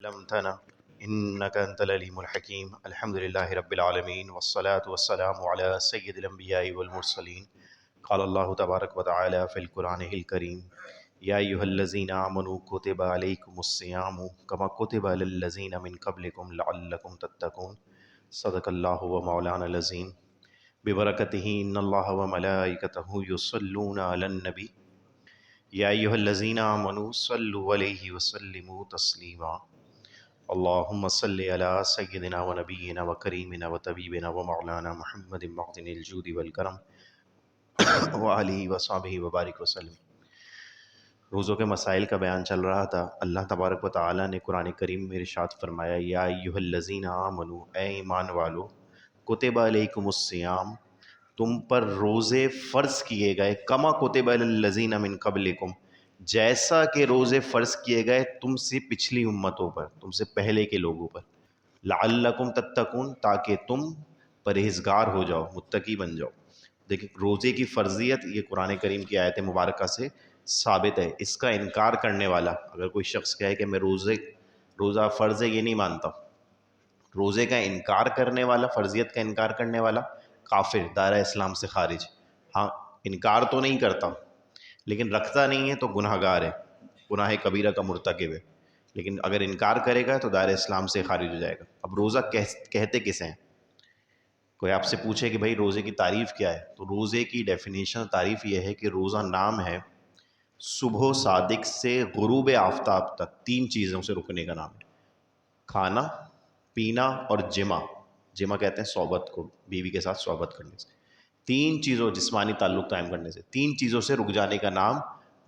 علمتنا إنك أنت العليم الحكيم. الحمد لله رب العالمين والصلاة والسلام على سيد الأنبياء والمرسلين. قال الله تبارك وتعالى في القرآن الكريم: يا أيها الذين آمنوا كتب عليكم الصيام كما كتب على الذين من قبلكم لعلكم تتقون. صدق الله ومولانا العظيم. ببركته إن الله وملائكته يصلون على النبي یا ایھا الذین آمنوا صلوا علیہ وسلموا تسلیما. اللہم صلی علی سیدنا و نبینا و کریمنا و طبیبنا و مولانا محمد معدن الجود والکرم و آلہ و صحبہ وبارک وسلم. روزوں کے مسائل کا بیان چل رہا تھا. اللہ تبارک و تعالیٰ نے قرآن کریم میں ارشاد فرمایا: یا ایھا الذین آمنوا، اے ایمان والو، کتب علیکم الصیام، تم پر روزے فرض کیے گئے، کما کتب علی الذین من قبلکم، جیسا کہ روزے فرض کیے گئے تم سے پچھلی امتوں پر، تم سے پہلے کے لوگوں پر، لعلکم تتقون، تاکہ تم پرہیزگار ہو جاؤ، متقی بن جاؤ. دیکھیں روزے کی فرضیت یہ قرآن کریم کی آیت مبارکہ سے ثابت ہے. اس کا انکار کرنے والا، اگر کوئی شخص کہے کہ میں روزہ فرض ہے یہ نہیں مانتا، روزے کا انکار کرنے والا، فرضیت کا انکار کرنے والا کافر، دائرہ اسلام سے خارج. ہاں انکار تو نہیں کرتا لیکن رکھتا نہیں ہے تو گناہ گار ہے، گناہ کبیرہ کا مرتکب ہے. لیکن اگر انکار کرے گا تو دائرہ اسلام سے خارج ہو جائے گا. اب روزہ کہتے کسے ہیں؟ کوئی آپ سے پوچھے کہ بھائی روزے کی تعریف کیا ہے، تو روزے کی ڈیفینیشن، تعریف یہ ہے کہ روزہ نام ہے صبح صادق سے غروب آفتاب تک تین چیزوں سے رکنے کا نام ہے: کھانا، پینا اور جمع. جمع کہتے ہیں صحبت کو، بیوی کے ساتھ صحبت کرنے سے. تین چیزوں، جسمانی تعلق قائم کرنے سے، تین چیزوں سے رک جانے کا نام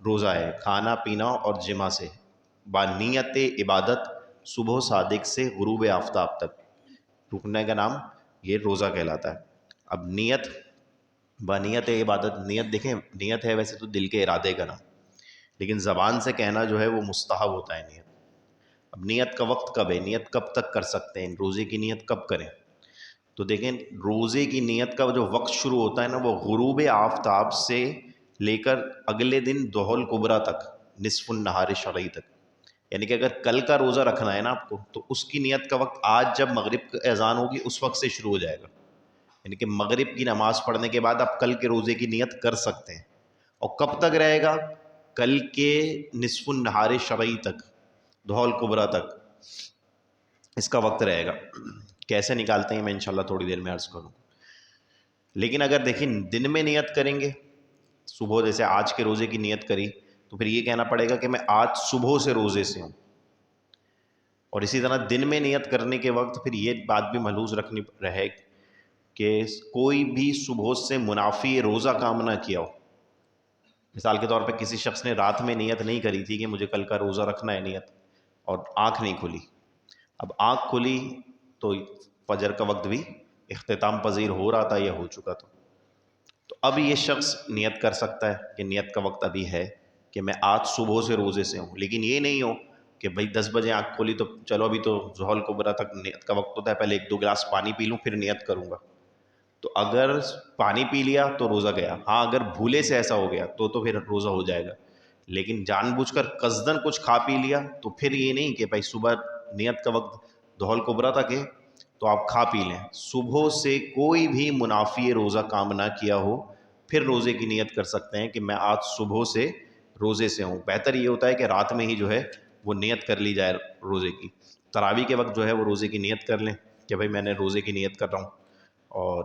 روزہ ہے: کھانا، پینا اور جمع سے، بانیت عبادت صبح صادق سے غروب آفتاب تک رکنے کا نام یہ روزہ کہلاتا ہے. اب نیت، بانیت عبادت، نیت دیکھیں، نیت ہے ویسے تو دل کے ارادے کا نام، لیکن زبان سے کہنا جو ہے وہ مستحب ہوتا ہے نیت. اب نیت کا وقت کب ہے، نیت کب تک کر سکتے ہیں، روزے کی نیت کب کریں؟ تو دیکھیں روزے کی نیت کا جو وقت شروع ہوتا ہے نا، وہ غروب آفتاب سے لے کر اگلے دن ضحی الکبریٰ تک، نصف النہار شرعی تک. یعنی کہ اگر کل کا روزہ رکھنا ہے نا آپ کو، تو اس کی نیت کا وقت آج جب مغرب کی اذان ہوگی اس وقت سے شروع ہو جائے گا. یعنی کہ مغرب کی نماز پڑھنے کے بعد آپ کل کے روزے کی نیت کر سکتے ہیں. اور کب تک رہے گا؟ کل کے نصف النہار شرعی تک، ضحی الکبریٰ تک اس کا وقت رہے گا. کیسے نکالتے ہیں میں انشاءاللہ تھوڑی دیر میں عرض کروں. لیکن اگر دیکھیں دن میں نیت کریں گے، صبح جیسے آج کے روزے کی نیت کری، تو پھر یہ کہنا پڑے گا کہ میں آج صبح سے روزے سے ہوں. اور اسی طرح دن میں نیت کرنے کے وقت پھر یہ بات بھی ملحوظ رکھنی رہے کہ کوئی بھی صبح سے منافی روزہ کام نہ کیا ہو. مثال کے طور پہ کسی شخص نے رات میں نیت نہیں کری تھی کہ مجھے کل کا روزہ رکھنا ہے نیت، اور آنکھ نہیں کھلی. اب آنکھ کھلی تو فجر کا وقت بھی اختتام پذیر ہو رہا تھا یا ہو چکا تھا، تو اب یہ شخص نیت کر سکتا ہے کہ نیت کا وقت ابھی ہے کہ میں آج صبح سے روزے سے ہوں. لیکن یہ نہیں ہو کہ بھائی 10 بجے آنکھ کھولی تو چلو ابھی تو ضحی الکبریٰ تک نیت کا وقت ہوتا ہے، پہلے 1-2 گلاس پانی پی لوں پھر نیت کروں گا. تو اگر پانی پی لیا تو روزہ گیا. ہاں اگر بھولے سے ایسا ہو گیا تو پھر روزہ ہو جائے گا. لیکن جان بوجھ کر قصدن کچھ کھا پی لیا تو پھر یہ نہیں کہ بھائی صبح نیت کا وقت ضحی الکبریٰ تک ہے تو آپ کھا پی لیں. صبح سے کوئی بھی منافی روزہ کام نہ کیا ہو پھر روزے کی نیت کر سکتے ہیں کہ میں آج صبح سے روزے سے ہوں. بہتر یہ ہوتا ہے کہ رات میں ہی جو ہے وہ نیت کر لی جائے روزے کی. تراویح کے وقت جو ہے وہ روزے کی نیت کر لیں کہ بھائی میں نے روزے کی نیت کر رہا ہوں. اور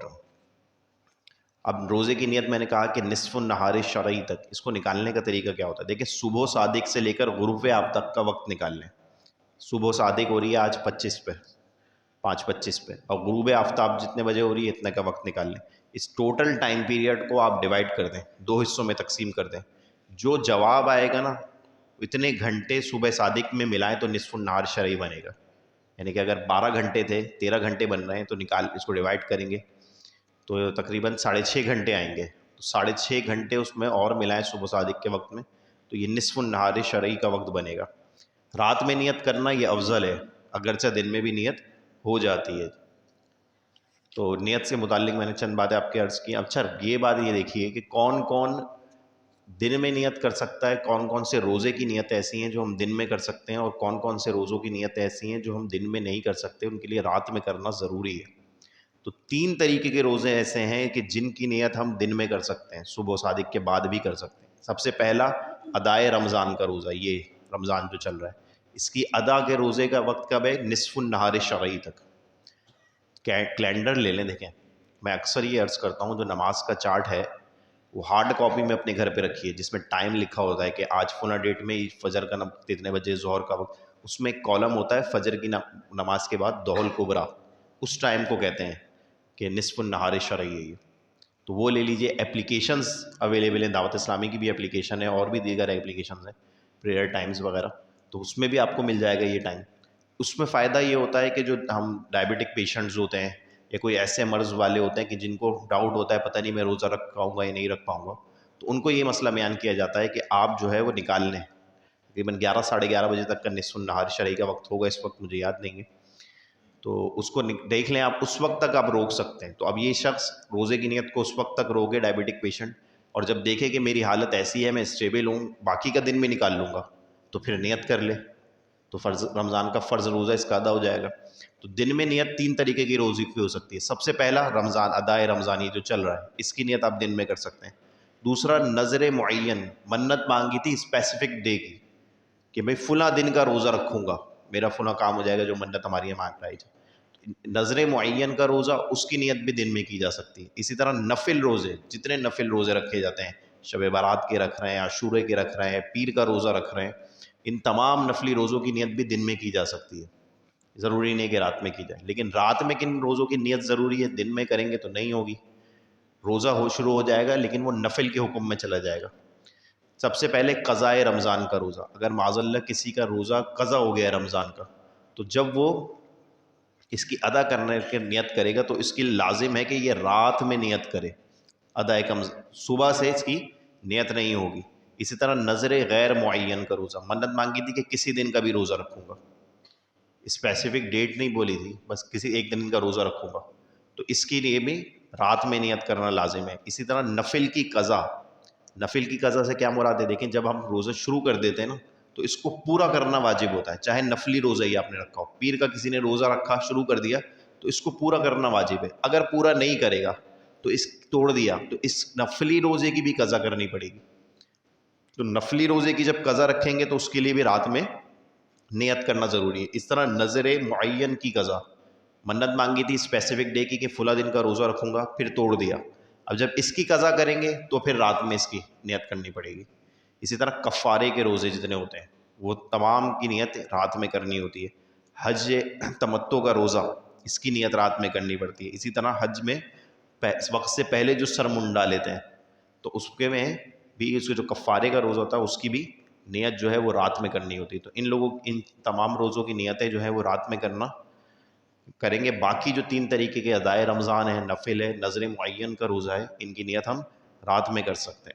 اب روزے کی نیت میں نے کہا کہ نصف النہار شرعی تک، اس کو نکالنے کا طریقہ کیا ہوتا ہے؟ دیکھیں صبح صادق سے لے کر غروب آفتاب تک کا وقت نکال لیں. صبح صادق ہو رہی ہے آج 25 پہ، 5:25 پہ، اور غروب آفتاب جتنے بجے ہو رہی ہے اتنے کا وقت نکال لیں. اس ٹوٹل ٹائم پیریڈ کو آپ ڈیوائڈ کر دیں، 2 حصوں میں تقسیم کر دیں. جو جواب آئے گا نا اتنے گھنٹے صبح صادق میں ملائیں تو نصف النہار شرعی بنے گا. یعنی کہ اگر 12 گھنٹے تھے 13 گھنٹے بن رہے ہیں تو اس کو ڈیوائڈ کریں گے تو تقریباً 6.5 گھنٹے آئیں گے. تو 6.5 گھنٹے اس میں اور ملائیں صبح صادق کے وقت میں تو یہ نصف النہار شرعی کا وقت بنے گا. رات میں نیت کرنا یہ افضل ہے، اگرچہ دن میں بھی نیت ہو جاتی ہے. تو نیت سے متعلق میں نے چند باتیں آپ کے عرض کی. اچھا یہ بات یہ دیکھیے کہ کون کون دن میں نیت کر سکتا ہے، کون کون سے روزے کی نیت ایسی ہیں جو ہم دن میں کر سکتے ہیں، اور کون کون سے روزوں کی نیت ایسی ہیں جو ہم دن میں نہیں کر سکتے، ان کے لیے رات میں کرنا ضروری ہے۔ تو 3 طریقے کے روزے ایسے ہیں کہ جن کی نیت ہم دن میں کر سکتے ہیں، صبح و صادق کے بعد بھی کر سکتے ہیں۔ سب سے پہلا ادائے رمضان کا روزہ، یہ رمضان جو چل رہا ہے، اس کی ادا کے روزے کا وقت کب ہے؟ نصف النہار شرعی تک۔ کیلنڈر لے لیں، دیکھیں میں اکثر یہ عرض کرتا ہوں، جو نماز کا چارٹ ہے وہ ہارڈ کاپی میں اپنے گھر پہ رکھیے، جس میں ٹائم لکھا ہوتا ہے کہ آج فلاں ڈیٹ میں فجر کا کتنے بجے، ظہر کا وقت، اس میں ایک کالم ہوتا ہے فجر کی نماز کے بعد ظہر الکبریٰ، اس ٹائم کو کہتے ہیں کہ نصف النہار شرعی ہے یہ۔ تو وہ لے لیجئے۔ اپلیکیشنز اویلیبل ہیں، دعوت اسلامی کی بھی اپلیکیشن ہے اور بھی دیگر اپلیکیشنز ہیں، پریئر ٹائمز وغیرہ، تو اس میں بھی آپ کو مل جائے گا یہ ٹائم۔ اس میں فائدہ یہ ہوتا ہے کہ جو ہم ڈائبٹک پیشنٹس ہوتے ہیں یا کوئی ایسے مرض والے ہوتے ہیں کہ جن کو ڈاؤٹ ہوتا ہے پتہ نہیں میں روزہ رکھ پاؤں گا یا نہیں رکھ پاؤں گا، تو ان کو یہ مسئلہ بیان کیا جاتا ہے کہ آپ جو ہے وہ نکال لیں، تقریباً 11 ساڑھے 11 بجے تک کا نصف النہار شرعی کا وقت ہوگا، اس وقت مجھے یاد نہیں ہے، تو اس کو دیکھ لیں آپ، اس وقت تک آپ روک سکتے ہیں۔ تو اب یہ شخص روزے کی نیت کو اس وقت تک روکے، ڈائبٹک پیشنٹ، اور جب دیکھے کہ میری حالت ایسی ہے میں اسٹیبل ہوں، باقی کا دن میں نکال لوں گا، تو پھر نیت کر لے، تو فرض رمضان کا فرض روزہ اس کا ادا ہو جائے گا۔ تو دن میں نیت 3 طریقے کی روزے کی ہو سکتی ہے۔ سب سے پہلا رمضان، ادائے رمضانی جو چل رہا ہے، اس کی نیت آپ دن میں کر سکتے ہیں۔ دوسرا نظر معین، منت مانگی تھی اسپیسیفک ڈے کی کہ میں فلاں دن کا روزہ رکھوں گا، میرا فلاں کام ہو جائے گا، جو منت ہماری یہاں مانگ رہی ہے، نظر معین کا روزہ، اس کی نیت بھی دن میں کی جا سکتی ہے۔ اسی طرح نفل روزے، جتنے نفل روزے رکھے جاتے ہیں، شب برات کے رکھ رہے ہیں، عاشورے کے رکھ رہے ہیں، پیر کا روزہ رکھ رہے ہیں، ان تمام نفلی روزوں کی نیت بھی دن میں کی جا سکتی ہے، ضروری نہیں کہ رات میں کی جائے۔ لیکن رات میں کن روزوں کی نیت ضروری ہے؟ دن میں کریں گے تو نہیں ہوگی، روزہ شروع ہو جائے گا لیکن وہ نفل کے حکم میں چلا جائے گا۔ سب سے پہلے قضاء رمضان کا روزہ، اگر معاذ اللہ کسی کا روزہ قضا ہو گیا ہے رمضان کا، تو جب وہ اس کی ادا کرنے کی نیت کرے گا تو اس کی لازم ہے کہ یہ رات میں نیت کرے، ادائے صبح سے اس کی نیت نہیں ہوگی۔ اسی طرح نظر غیر معین کا روزہ، منت مانگی تھی کہ کسی دن کا بھی روزہ رکھوں گا، اسپیسیفک ڈیٹ نہیں بولی تھی، بس کسی ایک دن کا روزہ رکھوں گا، تو اس کے لیے بھی رات میں نیت کرنا لازم ہے۔ اسی طرح نفل کی قضا، نفل کی قضا سے کیا مراد ہے؟ دیکھیں جب ہم روزہ شروع کر دیتے ہیں نا تو اس کو پورا کرنا واجب ہوتا ہے، چاہے نفلی روزہ ہی آپ نے رکھا ہو، پیر کا کسی نے روزہ رکھا شروع کر دیا تو اس کو پورا کرنا واجب ہے، اگر پورا نہیں کرے گا تو اس توڑ دیا تو اس نفلی روزے کی بھی قضا کرنی پڑے گی۔ تو نفلی روزے کی جب قضا رکھیں گے تو اس کے لیے بھی رات میں نیت کرنا ضروری ہے۔ اس طرح نظر معین کی قضا، منت مانگی تھی اسپیسیفک ڈے کی کہ فلاں دن کا روزہ رکھوں گا، پھر توڑ دیا، اب جب اس کی قضا کریں گے تو پھر رات میں اس کی نیت کرنی پڑے گی۔ اسی طرح کفارے کے روزے جتنے ہوتے ہیں وہ تمام کی نیت رات میں کرنی ہوتی ہے۔ حج تمتع کا روزہ، اس کی نیت رات میں کرنی پڑتی ہے۔ اسی طرح حج میں وقت سے پہلے جو سر منڈا لیتے ہیں تو اس کے میں بھی اس کے جو کفارے کا روزہ ہوتا ہے اس کی بھی نیت جو ہے وہ رات میں کرنی ہوتی ہے۔ تو ان لوگوں ان تمام روزوں کی نیتیں جو ہیں وہ رات میں کریں گے۔ باقی جو 3 طریقے کے ادائے رمضان ہے، نفل ہے، نظر معین کا روزہ ہے، ان کی نیت ہم رات میں کر سکتے ہیں۔